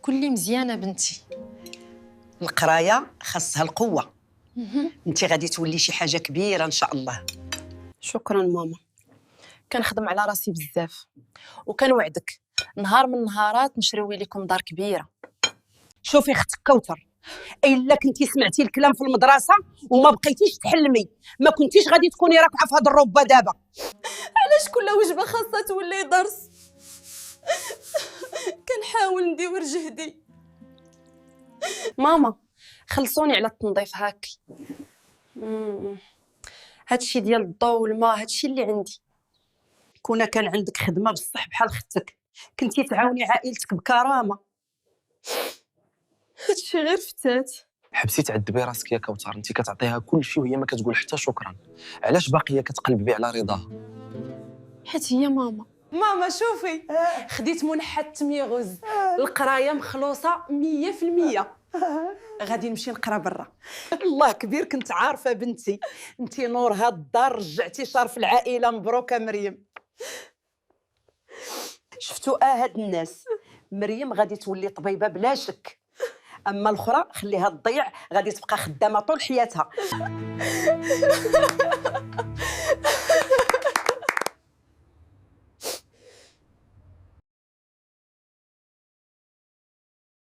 كلي مزيانه بنتي. القرايه خاصها القوه. انت غادي تولي شي حاجه كبيره ان شاء الله. شكرا ماما. كنخدم على راسي بزاف وكنوعدك نهار من النهارات نشريوي لكم دار كبيره. شوفي اختك كوثر، الا كنتي سمعتي الكلام في المدرسه وما بقيتيش تحلمي ما كنتيش غادي تكوني راكعه في هذا الربه دابا. علاش كل وجبه خاصها تولي درس؟ كنحاول ندير جهدي. ماما خلصوني على التنظيف هاكي. هادشي ديال الضوء والماء هادشي اللي عندي. كون كان عندك خدمه بصح بحال اختك كنتي تعاوني عائلتك بكرامه. هادشي غير فتات. حبسي تعذبي راسك يا كوثر، انت كتعطيها كل شيء وهي ما كتقول حتى شكرا. علاش باقيه كتقلبي على رضاها؟ حيت هي ماما. ماما شوفي خديت منحة التمييغوز. القرايه مخلوصه 100%. غادي نمشي نقرا برا. الله كبير، كنت عارفه بنتي انت نور هاد الدار، رجعتي شرف العائله. مبروك مريم. شفتوا هاد الناس، مريم غادي تولي طبيبه بلا شك، اما الاخرى خليها تضيع، غادي تبقى خدامه طول حياتها.